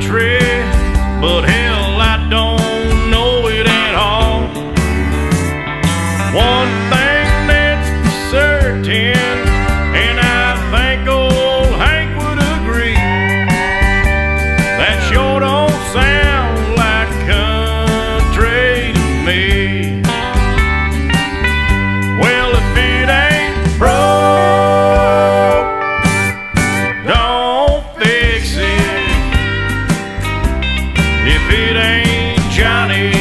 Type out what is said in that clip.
country, but hell, I don't know it at all. One thing that's certain, and I think old Hank would agree, that sure don't sound like country to me. Well, if it ain't broke, don't fix it. If it ain't Johnny